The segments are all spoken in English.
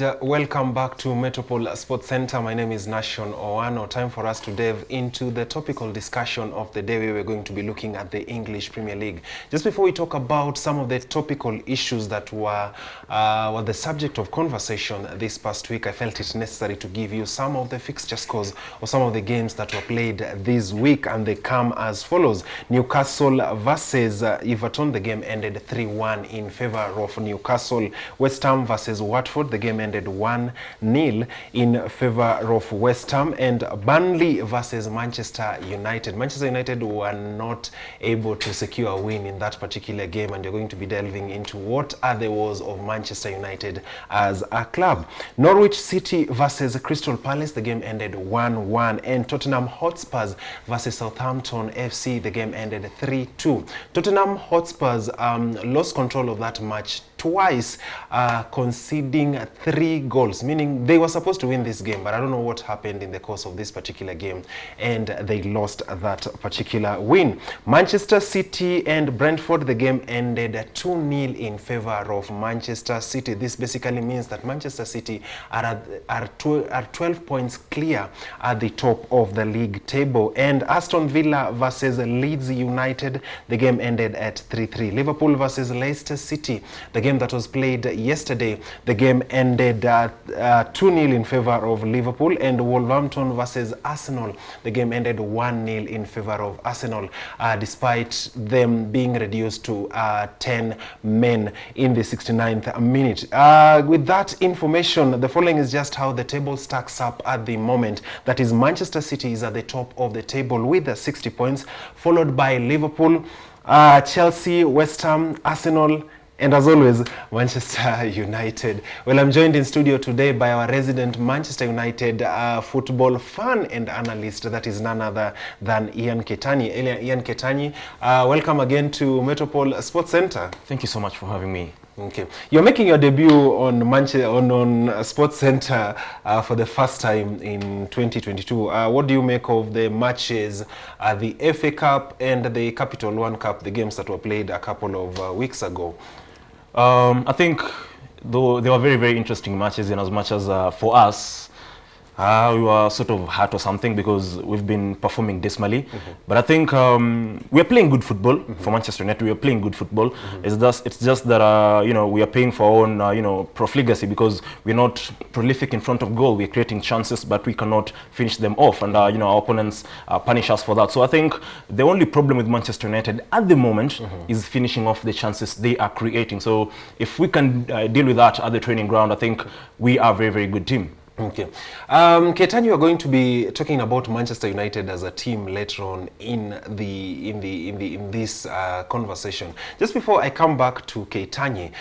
and welcome back to Metropole Sports Center. My name is Nashon Owano. Time for us to delve into the topical discussion of the day where we're going to be looking at the English Premier League. Just before we talk about some of the topical issues that were the subject of conversation this past week, I felt it necessary to give you some of the fixture scores of some of the games that were played this week, and they come as follows. Newcastle versus Everton, the game ended 3-1 in favor of Newcastle. West Ham versus Watford, the game ended 1-0 in favor of West Ham. And Burnley versus Manchester United. Manchester United were not able to secure a win in that particular game, and you're going to be delving into what are the woes of Manchester United as a club. Norwich City versus Crystal Palace, the game ended 1-1. And Tottenham Hotspurs versus Southampton FC, the game ended 3-2. Tottenham Hotspurs lost control of that match twice, conceding 3 goals, meaning they were supposed to win this game, but I don't know what happened in the course of this particular game, and they lost that particular win. Manchester City and Brentford, the game ended 2-0 in favor of Manchester City. This basically means that Manchester City are 12 points clear at the top of the league table. And Aston Villa versus Leeds United, the game ended at 3-3. Liverpool versus Leicester City, the game that was played yesterday, the game ended 2-0 in favor of Liverpool. And Wolverhampton versus Arsenal, the game ended 1-0 in favor of Arsenal, despite them being reduced to 10 men in the 69th minute. With that information, the following is just how the table stacks up at the moment. That is, Manchester City is at the top of the table with 60 points, followed by Liverpool, Chelsea, West Ham, Arsenal, and as always, Manchester United. Well, I'm joined in studio today by our resident Manchester United football fan and analyst. That is none other than Ian Ketanyi. Ian Ketanyi, welcome again to Metropole Sports Center. Thank you so much for having me. Okay, you're making your debut on on Sports Center for the first time in 2022. What do you make of the matches, the FA Cup and the Capital One Cup, the games that were played a couple of weeks ago? I think though they were very, very interesting matches, in as much as for us, we were sort of hurt or something because we've been performing dismally. But I think we are playing good football for Manchester United. We are playing good football. It's just that you know, we are paying for our own you know, profligacy, because we're not prolific in front of goal. We're creating chances, but we cannot finish them off, and you know, our opponents punish us for that. So I think the only problem with Manchester United at the moment is finishing off the chances they are creating. So if we can deal with that at the training ground, I think we are a very, very good team. Okay. Ketanyi, you are going to be talking about Manchester United as a team later on in this conversation. Just before I come back to Ketanyi,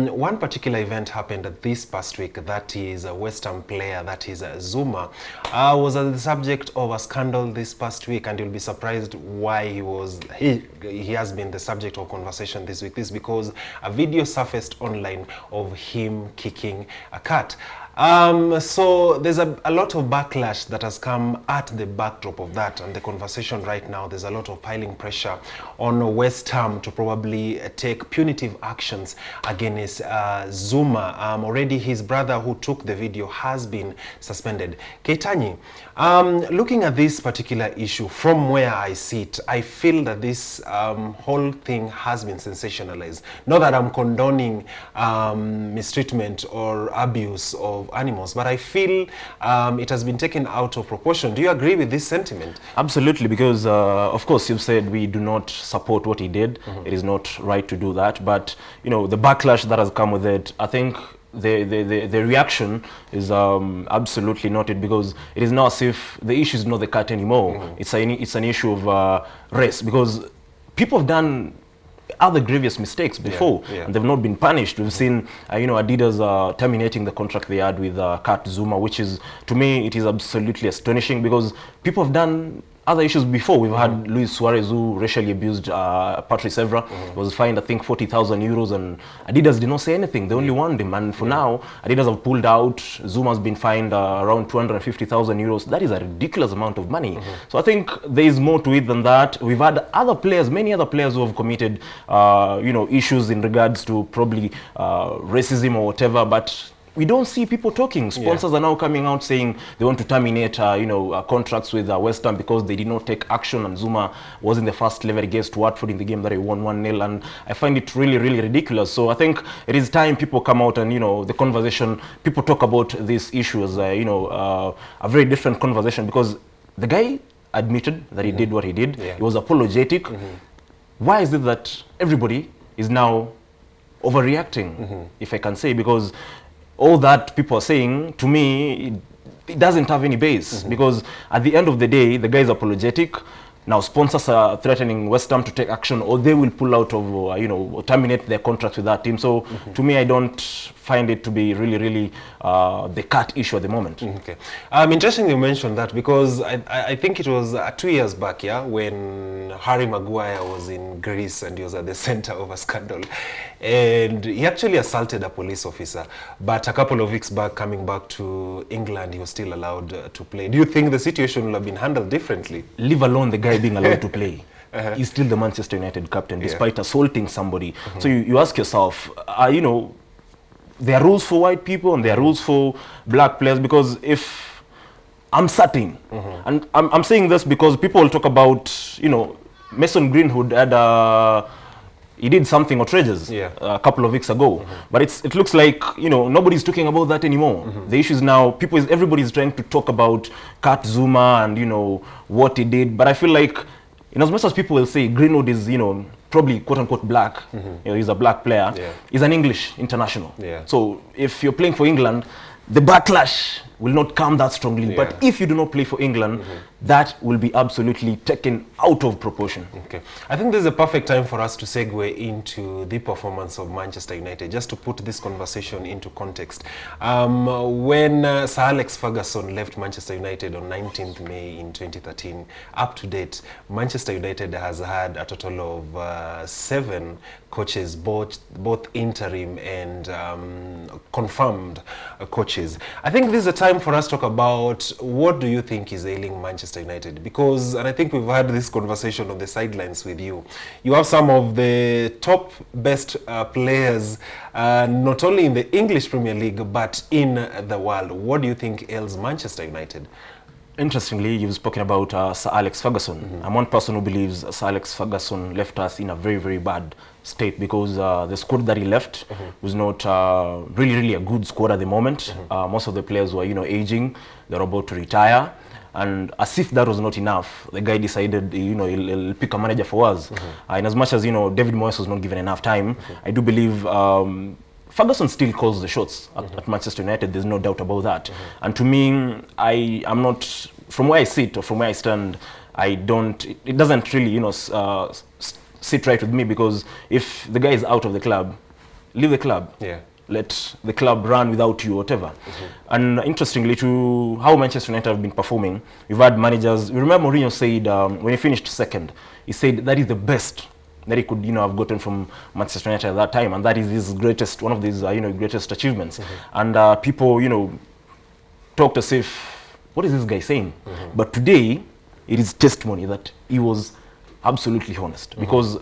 one particular event happened this past week. That is a West Ham player, that is Zuma, was the subject of a scandal this past week, and you'll be surprised why he has been the subject of conversation this week. This is because a video surfaced online of him kicking a cat. So there's a lot of backlash that has come at the backdrop of that, and the conversation right now, there's a lot of piling pressure on West Ham to probably take punitive actions against Zuma. Already his brother who took the video has been suspended. Ketanyi, looking at this particular issue from where I sit, I feel that this whole thing has been sensationalized. Not that I'm condoning mistreatment or abuse of animals, but I feel it has been taken out of proportion. Do you agree with this sentiment? Absolutely, because of course you've said we do not support what he did. It is not right to do that, but you know, the backlash that has come with it, I think the reaction is absolutely noted, because it is now as if the issue is not the cat anymore. It's an issue of race, because people have done other grievous mistakes before, and they've not been punished. We've seen you know, Adidas terminating the contract they had with Kat Zuma, which is, to me, it is absolutely astonishing, because people have done other issues before. We've had Luis Suarez, who racially abused Patrice Evra, was fined, I think, 40,000 euros, and Adidas did not say anything. They only warned him, and for now, Adidas have pulled out. Zuma's been fined around 250,000 euros. That is a ridiculous amount of money. So I think there is more to it than that. We've had other players, many other players who have committed, you know, issues in regards to probably racism or whatever, but we don't see people talking. Sponsors are now coming out saying they want to terminate, contracts with West Ham because they did not take action, and Zuma was in the first level against Watford in the game that they won 1-0, and I find it really, really ridiculous. So I think it is time people come out and, the conversation, people talk about this issue as, a very different conversation, because the guy admitted that he did what he did. Yeah. He was apologetic. Why is it that everybody is now overreacting, if I can say? Because all that people are saying, to me, it doesn't have any base. Because at the end of the day, the guy is apologetic. Now sponsors are threatening West Ham to take action, or they will pull out of, terminate their contract with that team. So to me, I don't find it to be really, really the cut issue at the moment. Okay. Interesting you mentioned that, because I think it was 2 years back, when Harry Maguire was in Greece and he was at the center of a scandal. And he actually assaulted a police officer. But a couple of weeks back, coming back to England, he was still allowed to play. Do you think the situation will have been handled differently? Leave alone the guy being allowed to play. He's still the Manchester United captain, despite assaulting somebody. So you ask yourself, there are rules for white people and there are rules for black players, because if I'm certain, and I'm saying this because people will talk about, Mason Greenwood had he did something outrageous a couple of weeks ago, but it looks like nobody's talking about that anymore. The issue is now everybody's trying to talk about Kurt Zuma and what he did, but I feel like as much as people will say Greenwood is probably quote unquote black, he's a black player, he's an English international. So if you're playing for England, the backlash will not come that strongly. But if you do not play for England, that will be absolutely taken out of proportion. Okay. I think this is a perfect time for us to segue into the performance of Manchester United, just to put this conversation into context. When Sir Alex Ferguson left Manchester United on 19th May in 2013, up to date, Manchester United has had a total of 7 coaches, both interim and confirmed coaches. I think this is a time for us to talk about what do you think is ailing Manchester United, because, and I think we've had this conversation on the sidelines with you, you have some of the top best players, not only in the English Premier League, but in the world. What do you think ails Manchester United? Interestingly, you've spoken about Sir Alex Ferguson. I'm one person who believes Sir Alex Ferguson left us in a very, very bad state, because the squad that he left was not really a good squad at the moment. Most of the players were, aging, they were about to retire. And as if that was not enough, the guy decided, he'll pick a manager for us. And as much as, David Moyes was not given enough time, I do believe Ferguson still calls the shots at Manchester United. There's no doubt about that. And to me, I'm not, from where I sit or from where I stand, it doesn't really, sit right with me, because if the guy is out of the club, leave the club. Let the club run without you, whatever. And interestingly, to how Manchester United have been performing, we've had managers. You remember Mourinho said when he finished second, he said that is the best that he could, have gotten from Manchester United at that time, and that is his greatest, one of his, greatest achievements. And people, talked as if, what is this guy saying? But today, it is testimony that he was absolutely honest, because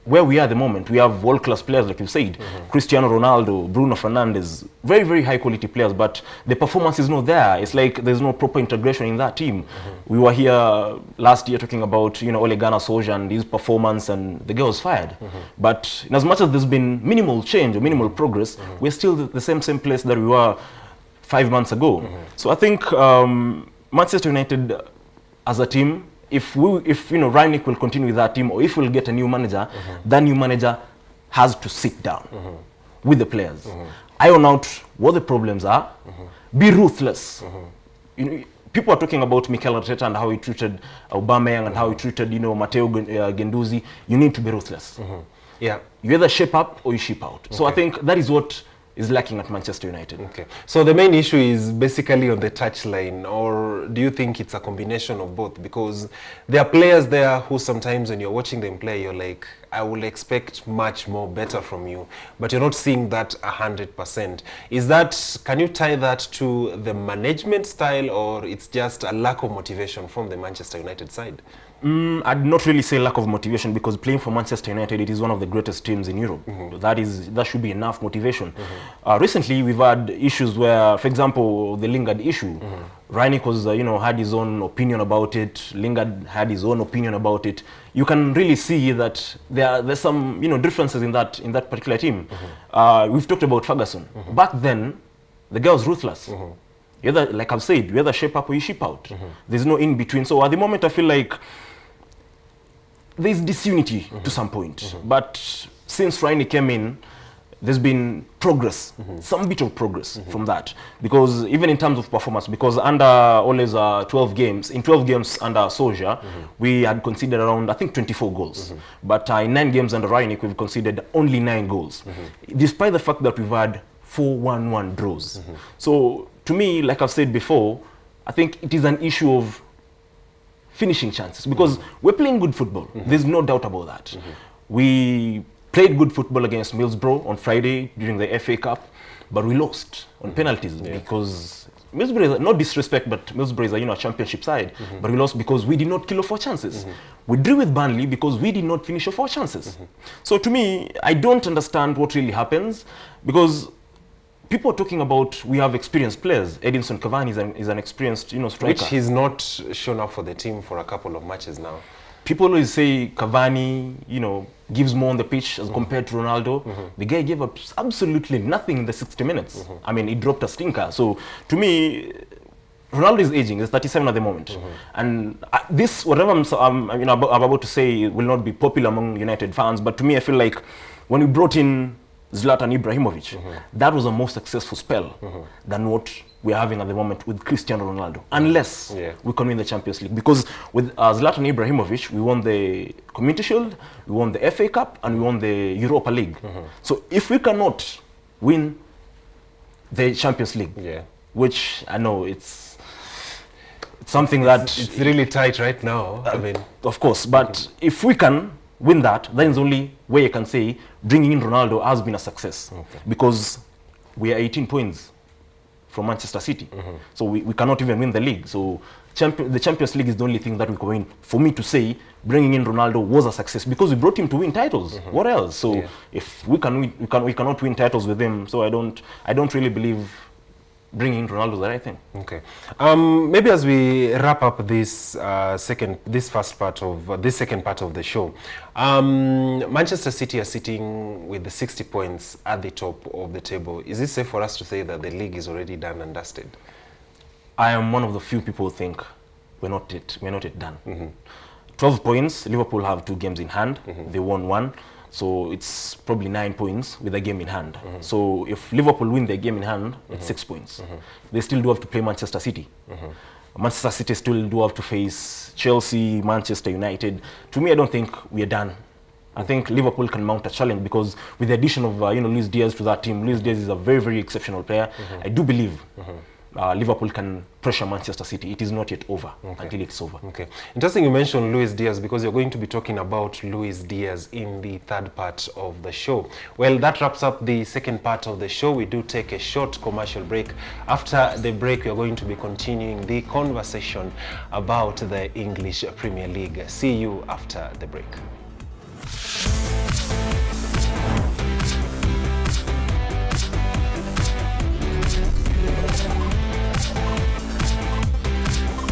where we are at the moment, we have world-class players, like you said, Cristiano Ronaldo, Bruno Fernandes, very, very high-quality players, but the performance is not there. It's like there's no proper integration in that team. We were here last year talking about, Ole Gunnar Solskjaer and his performance, and the guy was fired. But in as much as there's been minimal change or minimal progress, we're still the same place that we were 5 months ago. So I think Manchester United as a team, if Rangnick will continue with that team, or if we'll get a new manager, that new manager has to sit down with the players, iron out what the problems are, be ruthless. People are talking about Mikel Arteta and how he treated Aubameyang and how he treated, Matteo Guendouzi. You need to be ruthless. You either shape up or you ship out. So I think that is what is lacking at Manchester United. Okay. So the main issue is basically on the touchline, or do you think it's a combination of both? Because there are players there who sometimes when you're watching them play, you're like, I will expect much more better from you, but you're not seeing that 100%. Is that, can you tie that to the management style, or it's just a lack of motivation from the Manchester United side? I'd not really say lack of motivation, because playing for Manchester United, it is one of the greatest teams in Europe. That should be enough motivation. Recently, we've had issues where, for example, the Lingard issue. Rangnick was, had his own opinion about it. Lingard had his own opinion about it. You can really see that there's some, differences in that particular team. We've talked about Ferguson. Back then, the guy was ruthless. Either, like I've said, you either shape up or you ship out. There's no in between. So at the moment, I feel like there's disunity to some point. But since Rangnick came in, there's been progress, some bit of progress from that. Because even in terms of performance, because under always 12 games, in 12 games under Solskjaer, we had conceded around, I think, 24 goals. But in 9 games under Rangnick, we've conceded only 9 goals. Despite the fact that we've had 4-1-1 draws. So to me, like I've said before, I think it is an issue of finishing chances, because we're playing good football. There's no doubt about that. We played good football against Middlesbrough on Friday during the FA Cup, but we lost on penalties because Middlesbrough is, no disrespect, but Middlesbrough is a championship side, but we lost because we did not kill off our chances. We drew with Burnley because we did not finish off our chances. So to me, I don't understand what really happens, because people are talking about we have experienced players. Edinson Cavani is an experienced, striker. Which he's not shown up for the team for a couple of matches now. People always say Cavani, gives more on the pitch as compared to Ronaldo. The guy gave up absolutely nothing in the 60 minutes. I mean, he dropped a stinker. So to me, Ronaldo is aging. He's 37 at the moment, and this, whatever I'm about to say, will not be popular among United fans. But to me, I feel like when we brought in Zlatan Ibrahimovic, that was a more successful spell than what we're having at the moment with Cristiano Ronaldo, unless we can win the Champions League. Because with Zlatan Ibrahimovic, we won the Community Shield, we won the FA Cup, and we won the Europa League. So if we cannot win the Champions League, which I know it's something that it's really tight right now. I mean, of course, but if we can win that, then the only way you can say bringing in Ronaldo has been a success, because we are 18 points from Manchester City. So we cannot even win the league. So the Champions League is the only thing that we can win. For me to say bringing in Ronaldo was a success, because we brought him to win titles. What else? So if we cannot win titles with him. So I don't really believe bringing in Ronaldo is the right thing. Okay. Maybe as we wrap up this second part of the show, Manchester City are sitting with the 60 points at the top of the table. Is it safe for us to say that the league is already done and dusted? I am one of the few people who think we're not yet done. 12 points. Liverpool have 2 games in hand. They won 1. So it's probably 9 points with a game in hand. So if Liverpool win their game in hand, it's 6 points. They still do have to play Manchester City. Manchester City still do have to face Chelsea, Manchester United. To me, I don't think we are done. I think Liverpool can mount a challenge, because with the addition of Luis Diaz to that team, Luis Diaz is a very, very exceptional player. I do believe Liverpool can pressure Manchester City. It is not yet over until it's over. Okay. Interesting you mentioned Luis Diaz, because you're going to be talking about Luis Diaz in the third part of the show. Well, that wraps up the second part of the show. We do take a short commercial break. After the break, we are going to be continuing the conversation about the English Premier League. See you after the break.